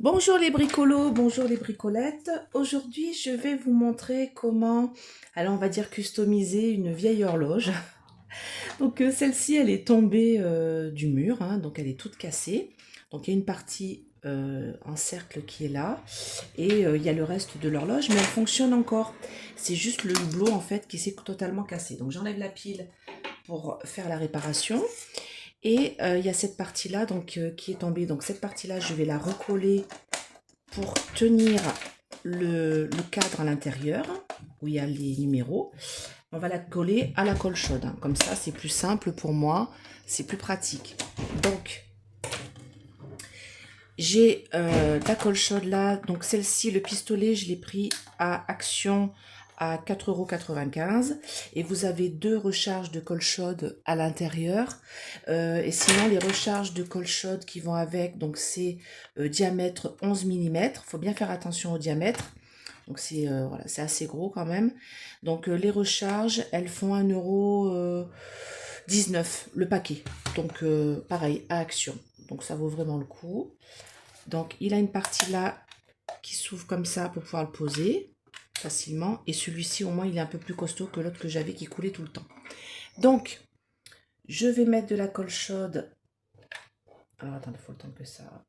Bonjour les bricolos, bonjour les bricolettes. Aujourd'hui, je vais vous montrer comment, alors on va dire customiser une vieille horloge. Donc celle-ci, elle est tombée du mur, hein, donc elle est toute cassée. Donc il y a une partie en cercle qui est là et il y a le reste de l'horloge, mais elle fonctionne encore. C'est juste le hublot en fait qui s'est totalement cassé. Donc j'enlève la pile pour faire la réparation. Et il y a cette partie-là donc qui est tombée. Donc cette partie-là, je vais la recoller pour tenir le cadre à l'intérieur, où il y a les numéros. On va la coller à la colle chaude. Hein. Comme ça, c'est plus simple pour moi, c'est plus pratique. Donc, j'ai la colle chaude là. Donc celle-ci, le pistolet, je l'ai pris à Action à 4,95 € et vous avez deux recharges de colle chaude à l'intérieur et sinon les recharges de colle chaude qui vont avec, donc c'est diamètre 11 mm, faut bien faire attention au diamètre, donc c'est voilà, c'est assez gros quand même. Donc les recharges, elles font 1,19 € le paquet, donc pareil à Action, donc ça vaut vraiment le coup. Donc il a une partie là qui s'ouvre comme ça pour pouvoir le poser facilement. Et celui-ci au moins il est un peu plus costaud que l'autre que j'avais qui coulait tout le temps. Donc je vais mettre de la colle chaude. Alors attendez, il faut le temps que ça...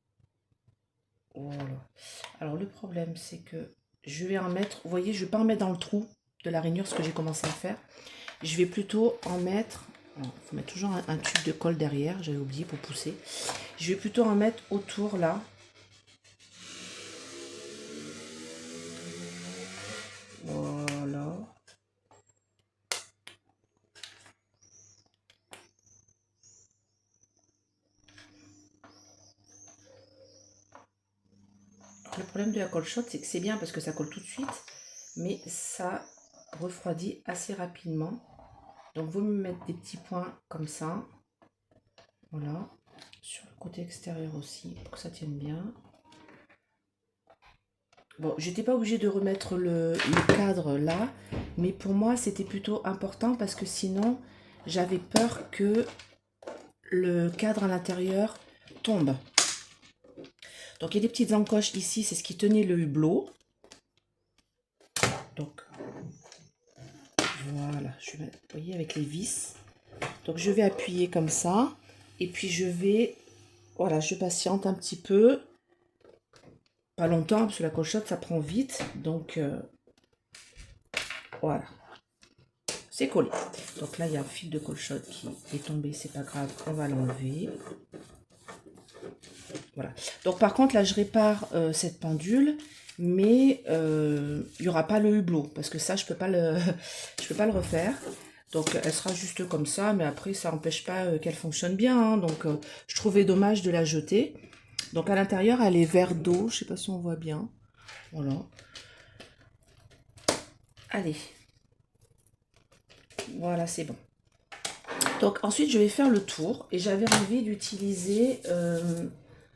Voilà. Alors le problème c'est que je vais en mettre, vous voyez, je ne vais pas en mettre dans le trou de la rainure, ce que j'ai commencé à faire. Je vais plutôt en mettre... Il faut mettre toujours un tube de colle derrière, j'avais oublié pour pousser. Je vais plutôt en mettre autour là. Voilà. Le problème de la colle chaude, c'est que c'est bien parce que ça colle tout de suite, mais ça refroidit assez rapidement. Donc, vous me mettre des petits points comme ça. Voilà. Sur le côté extérieur aussi, pour que ça tienne bien. Bon, j'étais pas obligée de remettre le cadre là, mais pour moi, c'était plutôt important parce que sinon, j'avais peur que le cadre à l'intérieur tombe. Donc, il y a des petites encoches ici, c'est ce qui tenait le hublot. Donc, voilà, je vais, vous voyez, avec les vis. Donc, je vais appuyer comme ça. Et puis, je vais, voilà, je patiente un petit peu. Pas longtemps, parce que la cochotte, ça prend vite. Donc, voilà, c'est collé. Donc là, il y a un fil de cochotte qui est tombé, c'est pas grave, on va l'enlever. Voilà. Donc, par contre, là, je répare cette pendule. Mais il n'y aura pas le hublot, parce que ça, je peux pas je peux pas le refaire. Donc elle sera juste comme ça, mais après ça n'empêche pas qu'elle fonctionne bien. Hein. Donc je trouvais dommage de la jeter. Donc à l'intérieur elle est vert d'eau, je sais pas si on voit bien. Voilà. Allez. Voilà, c'est bon. Donc ensuite je vais faire le tour et j'avais envie d'utiliser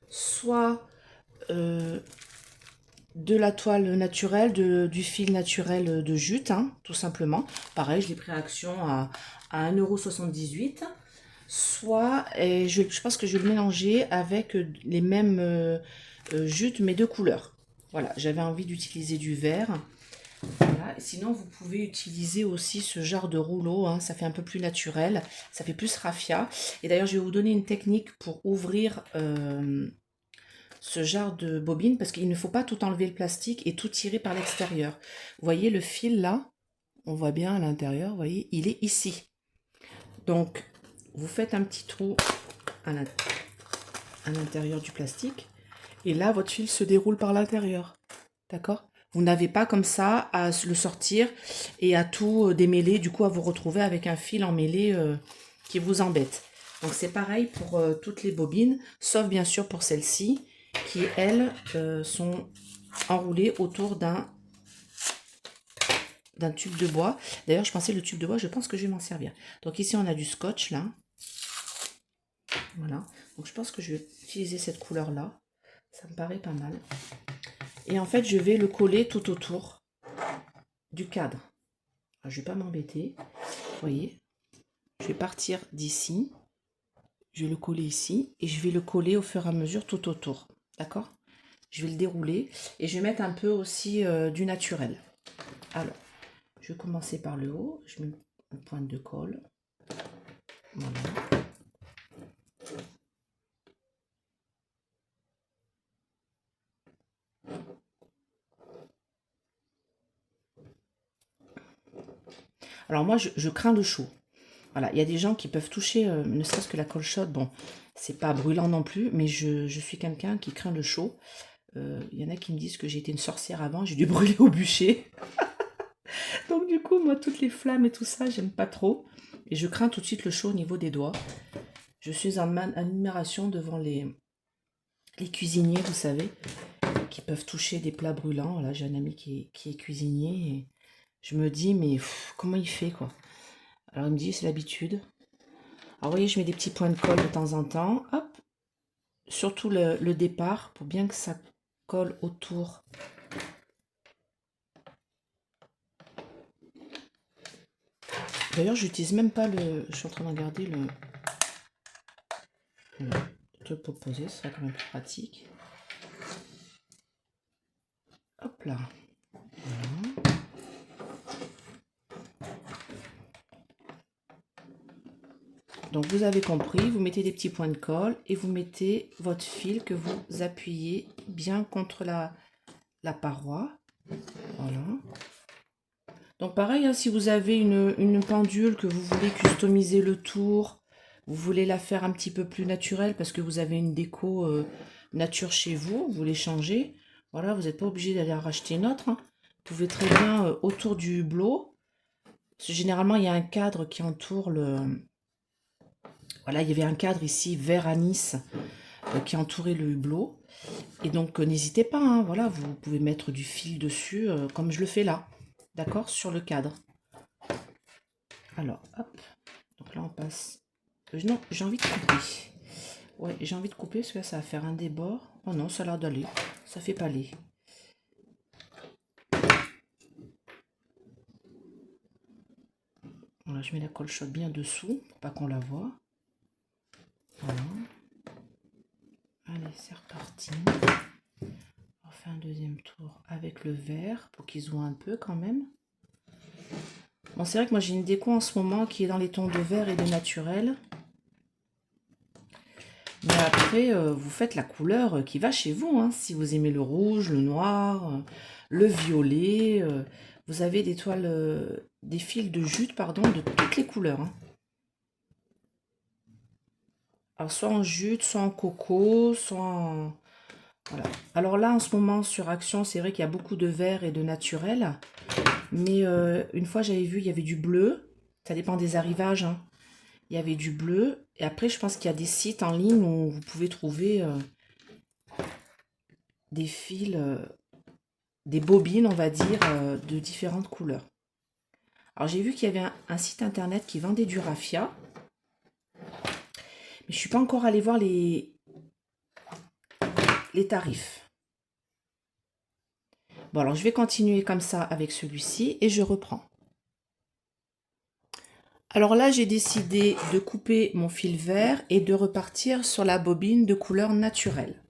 soit de la toile naturelle, du fil naturel de jute, hein, tout simplement. Pareil, je l'ai pris à Action à 1,78 €. Soit, et je pense que je vais le mélanger avec les mêmes jutes, mais de couleurs. Voilà, j'avais envie d'utiliser du vert. Voilà. Sinon, vous pouvez utiliser aussi ce genre de rouleau, hein, ça fait un peu plus naturel, ça fait plus raffia. Et d'ailleurs, je vais vous donner une technique pour ouvrir ce genre de bobine, parce qu'il ne faut pas tout enlever le plastique et tout tirer par l'extérieur. Vous voyez le fil là, on voit bien à l'intérieur, vous voyez, il est ici. Donc, vous faites un petit trou à l'intérieur du plastique, et là, votre fil se déroule par l'intérieur. D'accord? Vous n'avez pas comme ça à le sortir et à tout démêler, du coup, à vous retrouver avec un fil emmêlé qui vous embête. Donc, c'est pareil pour toutes les bobines, sauf bien sûr pour celles-ci, qui, elles, sont enroulées autour d'un tube de bois. D'ailleurs, je pensais le tube de bois, je pense que je vais m'en servir. Donc ici, on a du scotch, là. Voilà. Donc, je pense que je vais utiliser cette couleur-là. Ça me paraît pas mal. Et en fait, je vais le coller tout autour du cadre. Alors, je ne vais pas m'embêter. Vous voyez, je vais partir d'ici. Je vais le coller ici. Et je vais le coller au fur et à mesure tout autour. D'accord? Je vais le dérouler et je vais mettre un peu aussi du naturel. Alors, je vais commencer par le haut. Je mets une pointe de colle. Voilà. Alors moi, je crains le chaud. Voilà, il y a des gens qui peuvent toucher, ne serait-ce que la colle chaude. Bon, c'est pas brûlant non plus, mais je suis quelqu'un qui craint le chaud. Il y en a qui me disent que j'ai été une sorcière avant, j'ai dû brûler au bûcher. Donc du coup, moi, toutes les flammes et tout ça, j'aime pas trop. Et je crains tout de suite le chaud au niveau des doigts. Je suis en admiration devant les cuisiniers, vous savez, qui peuvent toucher des plats brûlants. Là, j'ai un ami qui est cuisinier et je me dis, mais comment il fait, quoi? Alors, il me dit, c'est l'habitude. Alors, vous voyez, je mets des petits points de colle de temps en temps. Hop. Surtout le départ, pour bien que ça colle autour. D'ailleurs, j'utilise même pas le... Je suis en train de regarder le truc pour poser, ce sera quand même plus pratique. Hop là. Voilà. Donc vous avez compris, vous mettez des petits points de colle et vous mettez votre fil que vous appuyez bien contre la paroi. Voilà. Donc pareil, hein, si vous avez une pendule que vous voulez customiser le tour, vous voulez la faire un petit peu plus naturelle parce que vous avez une déco nature chez vous, vous voulez changer, voilà, vous n'êtes pas obligé d'aller en racheter une autre. Hein. Vous pouvez très bien autour du hublot, parce que généralement il y a un cadre qui entoure le... Voilà, il y avait un cadre ici vert anis qui entourait le hublot. Et donc n'hésitez pas, hein, voilà, vous pouvez mettre du fil dessus comme je le fais là, d'accord, sur le cadre. Alors, hop, donc là on passe... non, j'ai envie de couper. Ouais, j'ai envie de couper parce que là, ça va faire un débord. Oh non, ça a l'air d'aller. Ça fait pas aller. Voilà, je mets la colle chaude bien dessous pour pas qu'on la voie. Voilà. Allez, c'est reparti. On fait un deuxième tour avec le vert pour qu'ils se voient un peu quand même. Bon, c'est vrai que moi j'ai une déco en ce moment qui est dans les tons de vert et de naturel. Mais après, vous faites la couleur qui va chez vous. Hein. Si vous aimez le rouge, le noir, le violet, vous avez des toiles, des fils de jute, pardon, de toutes les couleurs. Hein. Alors, soit en jute, soit en coco, soit en... Voilà. Alors là, en ce moment, sur Action, c'est vrai qu'il y a beaucoup de vert et de naturel. Mais une fois, j'avais vu, il y avait du bleu. Ça dépend des arrivages. Hein. Il y avait du bleu. Et après, je pense qu'il y a des sites en ligne où vous pouvez trouver des fils, des bobines, on va dire, de différentes couleurs. Alors, j'ai vu qu'il y avait un site internet qui vendait du raffia. Mais je ne suis pas encore allée voir les tarifs. Bon, alors, je vais continuer comme ça avec celui-ci et je reprends. Alors là, j'ai décidé de couper mon fil vert et de repartir sur la bobine de couleur naturelle.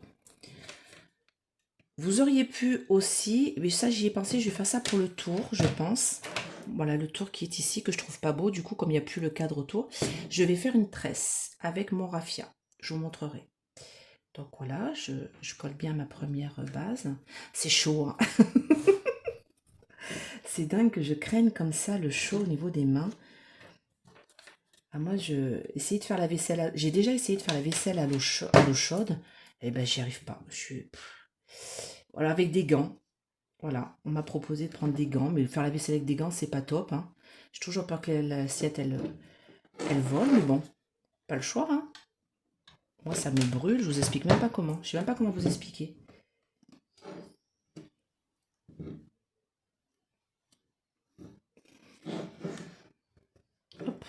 Vous auriez pu aussi, mais ça j'y ai pensé, je vais faire ça pour le tour, je pense. Voilà le tour qui est ici, que je trouve pas beau, du coup comme il n'y a plus le cadre autour. Je vais faire une tresse avec mon raffia, je vous montrerai. Donc voilà, je colle bien ma première base. C'est chaud, hein. C'est dingue que je craigne comme ça le chaud au niveau des mains. Ah, moi, essayé de faire la vaisselle. J'ai déjà essayé de faire la vaisselle à l'eau chaude. Et ben, j'y arrive pas. Voilà, avec des gants. Voilà, on m'a proposé de prendre des gants, mais faire la vaisselle avec des gants, c'est pas top. Hein. J'ai toujours peur que l'assiette, elle vole, mais bon, pas le choix. Hein. Moi, ça me brûle. Je vous explique même pas comment. Je sais même pas comment vous expliquer. Hop.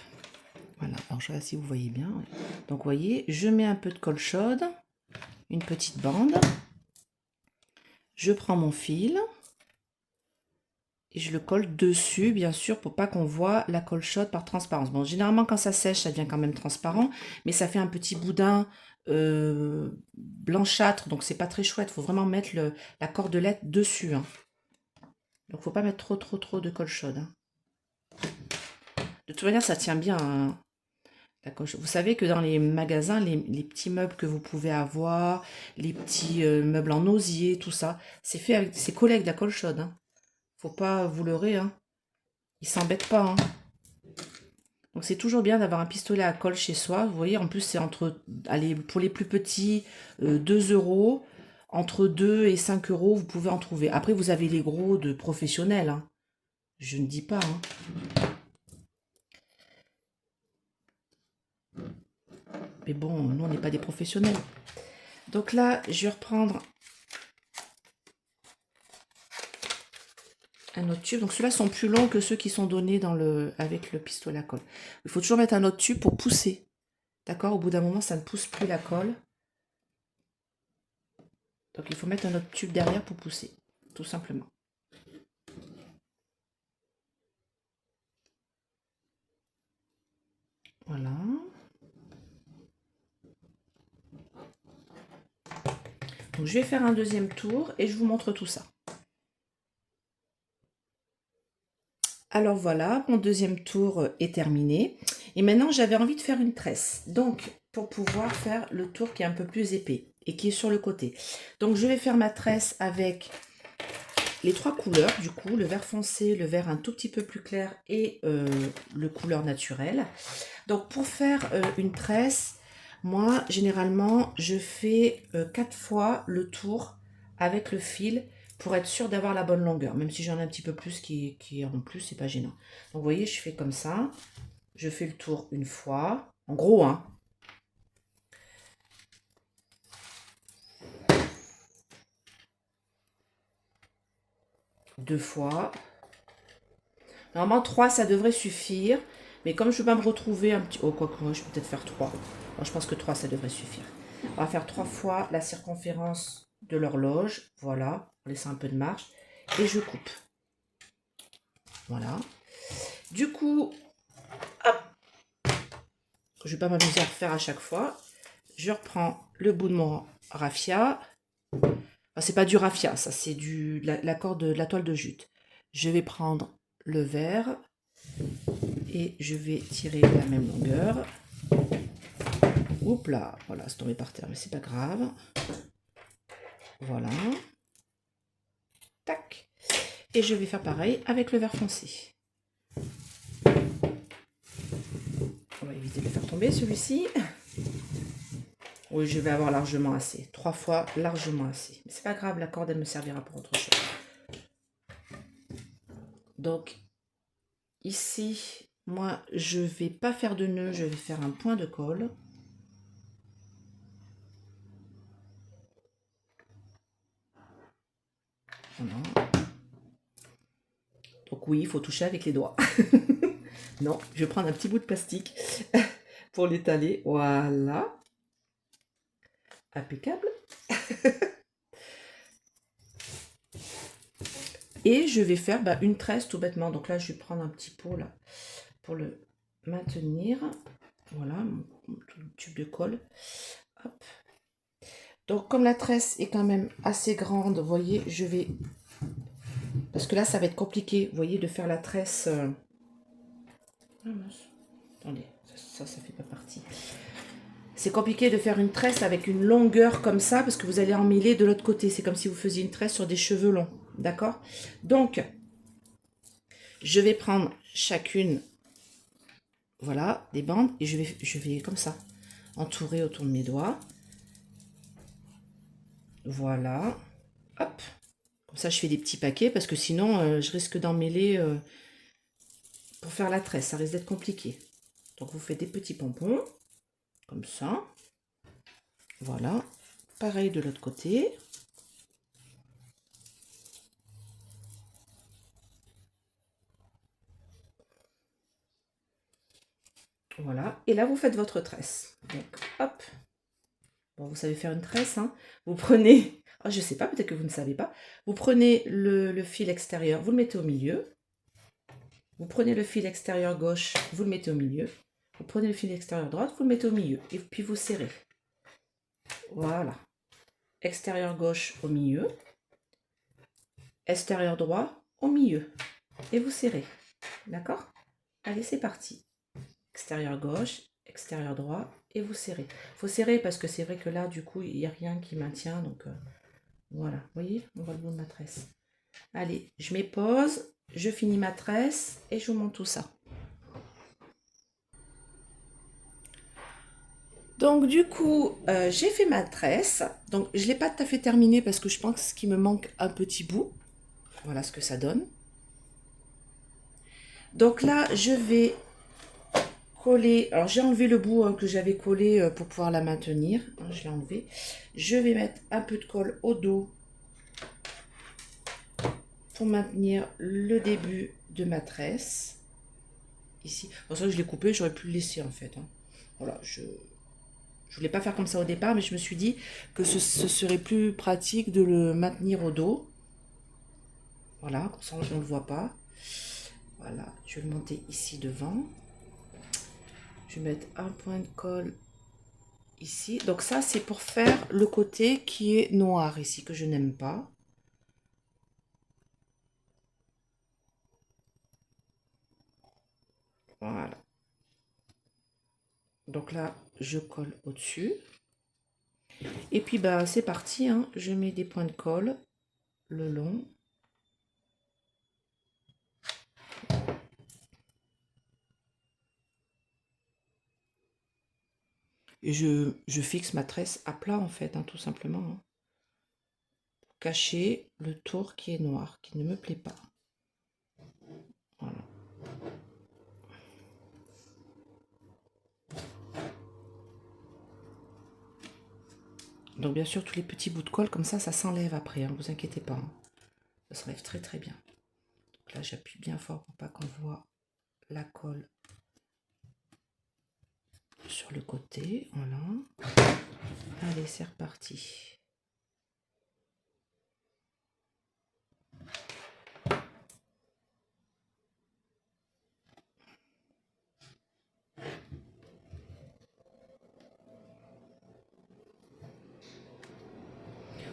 Voilà, alors je sais pas si vous voyez bien. Ouais. Donc, vous voyez, je mets un peu de colle chaude, une petite bande. Je prends mon fil Et je le colle dessus, bien sûr, pour pas qu'on voit la colle chaude par transparence. Bon, généralement, quand ça sèche, ça devient quand même transparent, mais ça fait un petit boudin blanchâtre, donc c'est pas très chouette. Il faut vraiment mettre la cordelette dessus, hein. Donc, faut pas mettre trop de colle chaude, hein. De toute manière, ça tient bien, hein, la colle chaude. Vous savez que dans les magasins, les petits meubles que vous pouvez avoir, les petits meubles en osier, tout ça, c'est collé avec de la colle chaude, hein. Faut pas vous leurrer, hein. Ils s'embêtent pas, hein. Donc c'est toujours bien d'avoir un pistolet à colle chez soi. Vous voyez, en plus c'est entre, allez, pour les plus petits, 2 euros. Entre 2 et 5 euros, vous pouvez en trouver. Après, vous avez les gros de professionnels, hein. Je ne dis pas, hein. Mais bon, nous, on n'est pas des professionnels. Donc là, je vais reprendre un autre tube. Donc ceux-là sont plus longs que ceux qui sont donnés avec le pistolet à colle. Il faut toujours mettre un autre tube pour pousser. D'accord? Au bout d'un moment, ça ne pousse plus la colle. Donc il faut mettre un autre tube derrière pour pousser, tout simplement. Voilà. Donc je vais faire un deuxième tour et je vous montre tout ça. Alors voilà, mon deuxième tour est terminé. Et maintenant, j'avais envie de faire une tresse. Donc, pour pouvoir faire le tour qui est un peu plus épais et qui est sur le côté. Donc, je vais faire ma tresse avec les 3 couleurs, du coup, le vert foncé, le vert un tout petit peu plus clair et le couleur naturelle. Donc, pour faire une tresse, moi, généralement, je fais 4 fois le tour avec le fil pour être sûr d'avoir la bonne longueur. Même si j'en ai un petit peu plus qui est en plus, c'est pas gênant. Donc, vous voyez, je fais comme ça. Je fais le tour une fois. En gros, hein. Deux fois. Normalement, 3, ça devrait suffire. Mais comme je ne veux pas me retrouver un petit... Oh, quoi que je peux peut-être faire 3. Moi, je pense que 3, ça devrait suffire. On va faire 3 fois la circonférence de l'horloge. Voilà, en laissant un peu de marge. Et je coupe. Voilà. Du coup, hop, je ne vais pas m'amuser à refaire à chaque fois. Je reprends le bout de mon raffia. Enfin, c'est pas du raffia, ça, c'est la corde de la toile de jute. Je vais prendre le vert et je vais tirer la même longueur. Oups là, voilà, c'est tombé par terre, mais c'est pas grave. Voilà. Tac. Et je vais faire pareil avec le vert foncé. On va éviter de le faire tomber celui-ci. Oui, je vais avoir largement assez. 3 fois largement assez. Mais c'est pas grave, la corde, elle me servira pour autre chose. Donc, ici, moi, je vais pas faire de nœud, je vais faire un point de colle. Voilà. Donc oui, il faut toucher avec les doigts. Non, je vais prendre un petit bout de plastique pour l'étaler. Voilà. Impeccable. Et je vais faire une tresse tout bêtement. Donc là, je vais prendre un petit pot là pour le maintenir. Voilà, mon tube de colle. Hop. Donc comme la tresse est quand même assez grande, vous voyez, je vais... Parce que là, ça va être compliqué, vous voyez, de faire la tresse... Ah mince. Attendez, ça fait pas partie. C'est compliqué de faire une tresse avec une longueur comme ça, parce que vous allez emmêler de l'autre côté. C'est comme si vous faisiez une tresse sur des cheveux longs. D'accord? Donc, je vais prendre chacune, voilà, des bandes, et je vais comme ça, entourer autour de mes doigts. Voilà. Hop. Comme ça, je fais des petits paquets, parce que sinon, je risque d'emmêler pour faire la tresse. Ça risque d'être compliqué. Donc, vous faites des petits pompons, comme ça. Voilà. Pareil de l'autre côté. Voilà. Et là, vous faites votre tresse. Donc, hop. Bon, vous savez faire une tresse, hein. Vous prenez, oh, je sais pas, peut-être que vous ne savez pas. Vous prenez le fil extérieur, vous le mettez au milieu. Vous prenez le fil extérieur gauche, vous le mettez au milieu. Vous prenez le fil extérieur droite, vous le mettez au milieu. Et puis vous serrez. Voilà. Extérieur gauche au milieu. Extérieur droit au milieu. Et vous serrez. D'accord? Allez, c'est parti. Extérieur gauche, extérieur droit, et vous serrez. Il faut serrer parce que c'est vrai que là, du coup, il n'y a rien qui maintient. Donc, voilà. Vous voyez? On voit le bout de ma tresse. Allez, je mets pause, je finis ma tresse et je vous montre tout ça. Donc, du coup, j'ai fait ma tresse. Donc, je ne l'ai pas tout à fait terminée parce que je pense qu'il me manque un petit bout. Voilà ce que ça donne. Donc là, je vais coller. Alors, j'ai enlevé le bout que j'avais collé pour pouvoir la maintenir. Je l'ai enlevé. Je vais mettre un peu de colle au dos pour maintenir le début de ma tresse. Ici. Pour ça, je l'ai coupé. J'aurais pu le laisser en fait. Hein. Voilà, je voulais pas faire comme ça au départ, mais je me suis dit que ce serait plus pratique de le maintenir au dos. Voilà, comme ça on ne le voit pas. Voilà, je vais le monter ici devant. Je vais mettre un point de colle ici. Donc ça, c'est pour faire le côté qui est noir ici, que je n'aime pas. Voilà. Donc là, je colle au-dessus. Et puis, bah, c'est parti. Hein. Je mets des points de colle le long. Et je fixe ma tresse à plat, en fait, hein, tout simplement. Hein. Pour cacher le tour qui est noir, qui ne me plaît pas. Voilà. Donc bien sûr, tous les petits bouts de colle comme ça s'enlève après, hein, vous inquiétez pas. Hein. Ça s'enlève très très bien. Donc là, j'appuie bien fort pour pas qu'on voit la colle sur le côté. Voilà. Allez, c'est reparti.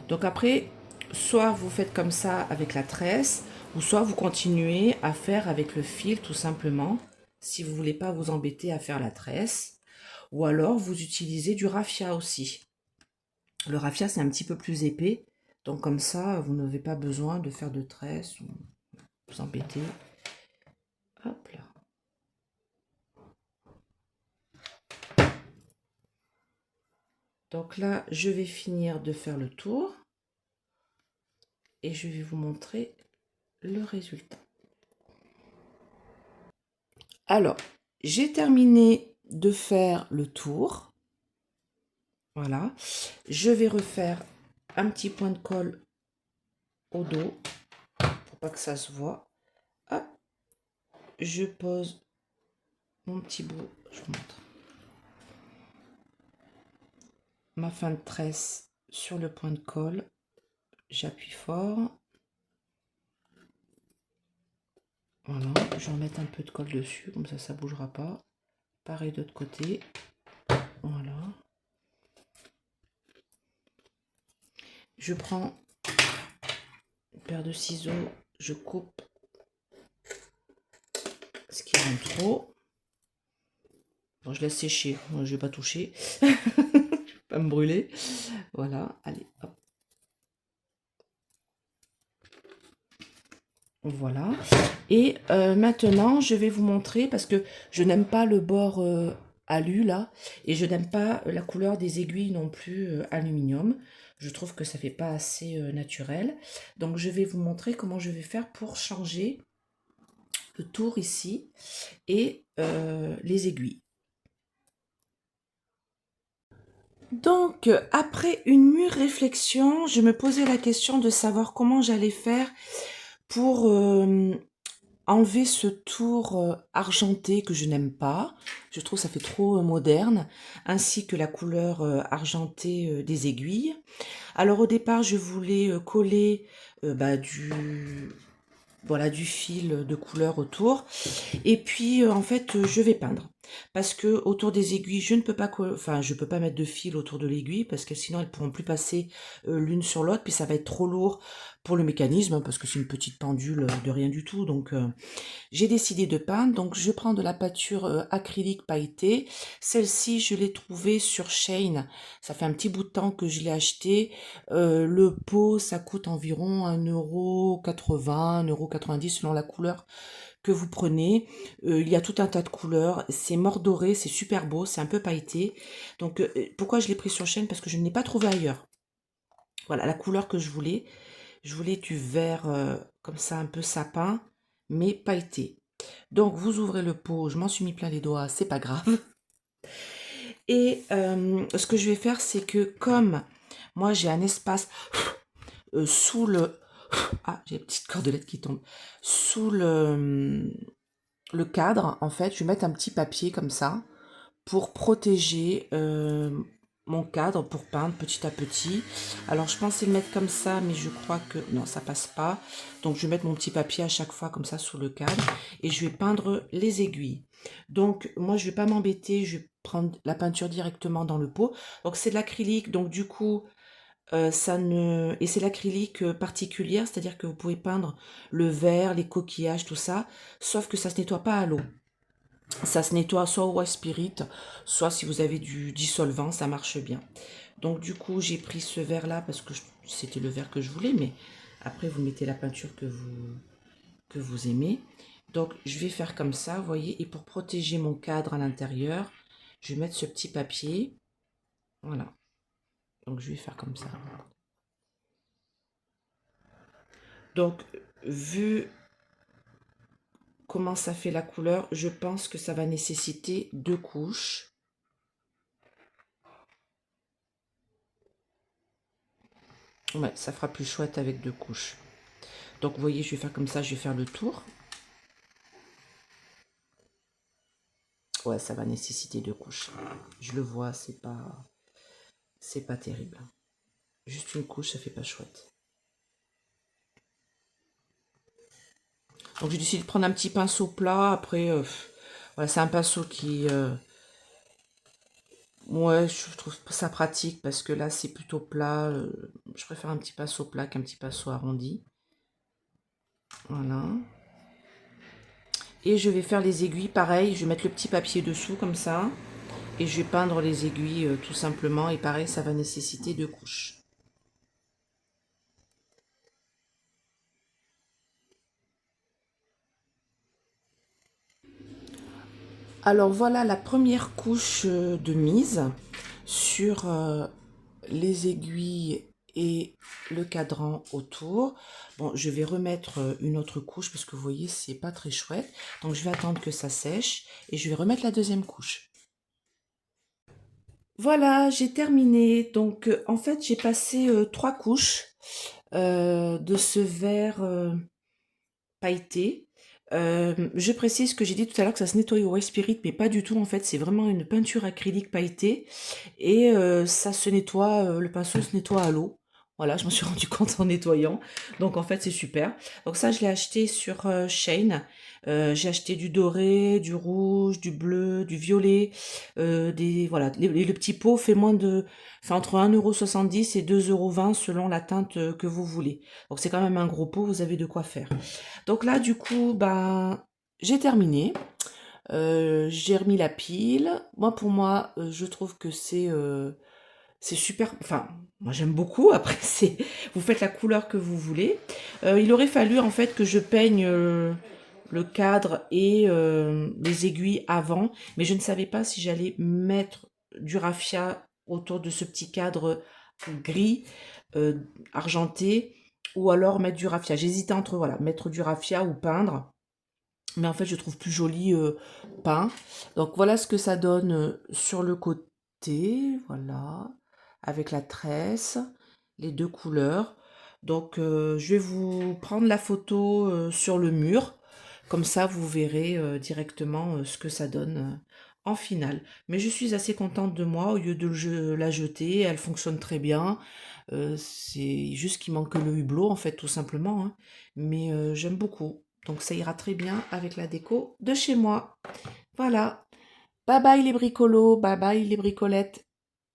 Donc après, soit vous faites comme ça avec la tresse, ou soit vous continuez à faire avec le fil tout simplement, si vous voulez pas vous embêter à faire la tresse. Ou alors vous utilisez du raffia aussi. Le raffia, c'est un petit peu plus épais, donc comme ça, vous n'avez pas besoin de faire de tresse ou vous embêter. Hop là. Donc là, je vais finir de faire le tour et je vais vous montrer le résultat. Alors, j'ai terminé de faire le tour. Voilà. Je vais refaire un petit point de colle au dos pour pas que ça se voit. Hop. Je pose mon petit bout. Je vous montre. Ma fin de tresse sur le point de colle. J'appuie fort. Voilà, je vais en mettre un peu de colle dessus, comme ça, ça ne bougera pas. Pareil de l'autre côté. Voilà. Je prends une paire de ciseaux, je coupe ce qui est en trop. Bon, je laisse sécher, moi, je vais pas toucher. Je vais pas me brûler. Voilà, allez, hop. Voilà. Et maintenant, je vais vous montrer, parce que je n'aime pas le bord alu, là, et je n'aime pas la couleur des aiguilles non plus aluminium. Je trouve que ça fait pas assez naturel. Donc, je vais vous montrer comment je vais faire pour changer le tour ici et les aiguilles. Donc, après une mûre réflexion, je me posais la question de savoir comment j'allais faire pour enlever ce tour argenté que je n'aime pas. Je trouve que ça fait trop moderne, ainsi que la couleur argentée des aiguilles. Alors au départ, je voulais coller bah, voilà, du fil de couleur autour. Et puis, en fait, je vais peindre. Parce que autour des aiguilles, je ne peux pas, enfin, je peux pas mettre de fil autour de l'aiguille parce que sinon elles pourront plus passer l'une sur l'autre, puis ça va être trop lourd pour le mécanisme, hein, parce que c'est une petite pendule de rien du tout. Donc, j'ai décidé de peindre. Donc, je prends de la peinture acrylique pailletée. Celle-ci, je l'ai trouvée sur Shein. Ça fait un petit bout de temps que je l'ai achetée. Le pot, ça coûte environ 1,80 €, 1,90 € selon la couleur que vous prenez. Il y a tout un tas de couleurs. C'est mordoré, c'est super beau, c'est un peu pailleté. Donc, pourquoi je l'ai pris sur Shein? Parce que je ne l'ai pas trouvé ailleurs. Voilà, la couleur que je voulais. Je voulais du vert comme ça, un peu sapin, mais pailleté. Donc, vous ouvrez le pot. Je m'en suis mis plein les doigts, c'est pas grave. Et ce que je vais faire, c'est que comme moi, j'ai un espace sous le... Ah, j'ai une petite cordelette qui tombe. Sous le cadre, en fait, je vais mettre un petit papier comme ça pour protéger mon cadre, pour peindre petit à petit. Alors, je pensais le mettre comme ça, mais je crois que non, ça passe pas. Donc, je vais mettre mon petit papier à chaque fois comme ça sous le cadre et je vais peindre les aiguilles. Donc, moi, je vais pas m'embêter, je vais prendre la peinture directement dans le pot. Donc, c'est de l'acrylique, donc du coup, ça ne... Et c'est l'acrylique particulière, c'est-à-dire que vous pouvez peindre le verre, les coquillages, tout ça, sauf que ça se nettoie pas à l'eau. Ça se nettoie soit au White Spirit, soit si vous avez du dissolvant, ça marche bien. Donc du coup, j'ai pris ce verre-là parce que c'était le verre que je voulais, mais après, vous mettez la peinture que vous aimez. Donc je vais faire comme ça, vous voyez, et pour protéger mon cadre à l'intérieur, je vais mettre ce petit papier. Voilà. Donc je vais faire comme ça. Donc, vu comment ça fait la couleur, je pense que ça va nécessiter 2 couches. Ouais, ça fera plus chouette avec 2 couches. Donc, vous voyez, je vais faire comme ça, je vais faire le tour. Ouais, ça va nécessiter 2 couches. Je le vois, c'est pas terrible. Juste une couche, ça fait pas chouette. Donc, j'ai décidé de prendre un petit pinceau plat. Après, voilà, c'est un pinceau qui... ouais, je trouve ça pratique parce que là, c'est plutôt plat. Je préfère un petit pinceau plat qu'un petit pinceau arrondi. Voilà. Et je vais faire les aiguilles, pareil, je vais mettre le petit papier dessous comme ça. Et je vais peindre les aiguilles tout simplement. Et pareil, ça va nécessiter 2 couches. Alors voilà la première couche de mise sur les aiguilles et le cadran autour. Bon, je vais remettre une autre couche parce que vous voyez, c'est pas très chouette. Donc je vais attendre que ça sèche et je vais remettre la deuxième couche. Voilà, j'ai terminé. Donc en fait, j'ai passé 3 couches de ce vert pailleté. Je précise que j'ai dit tout à l'heure que ça se nettoyait au White Spirit, mais pas du tout en fait, c'est vraiment une peinture acrylique pailletée et ça se nettoie, le pinceau se nettoie à l'eau. Voilà, je me suis rendu compte en nettoyant. Donc en fait, c'est super. Donc ça, je l'ai acheté sur Shein. J'ai acheté du doré, du rouge, du bleu, du violet, voilà, le petit pot fait fait entre 1,70 € et 2,20 € selon la teinte que vous voulez. Donc c'est quand même un gros pot, vous avez de quoi faire. Donc là, du coup, ben, j'ai terminé. J'ai remis la pile. Moi, pour moi, je trouve que c'est super. Enfin, moi, j'aime beaucoup. Après, vous faites la couleur que vous voulez. Il aurait fallu, en fait, que je peigne le cadre et les aiguilles avant. Mais je ne savais pas si j'allais mettre du raffia autour de ce petit cadre gris, euh, argenté, ou alors mettre du raffia. J'hésitais entre, voilà, mettre du raffia ou peindre. Mais en fait, je trouve plus joli peint. Donc voilà ce que ça donne sur le côté, voilà, avec la tresse, les 2 couleurs. Donc je vais vous prendre la photo sur le mur. Comme ça, vous verrez directement ce que ça donne en finale. Mais je suis assez contente de moi, au lieu de la jeter, elle fonctionne très bien. C'est juste qu'il manque le hublot, en fait, tout simplement, hein. Mais j'aime beaucoup. Donc ça ira très bien avec la déco de chez moi. Voilà. Bye bye les bricolos, bye bye les bricolettes.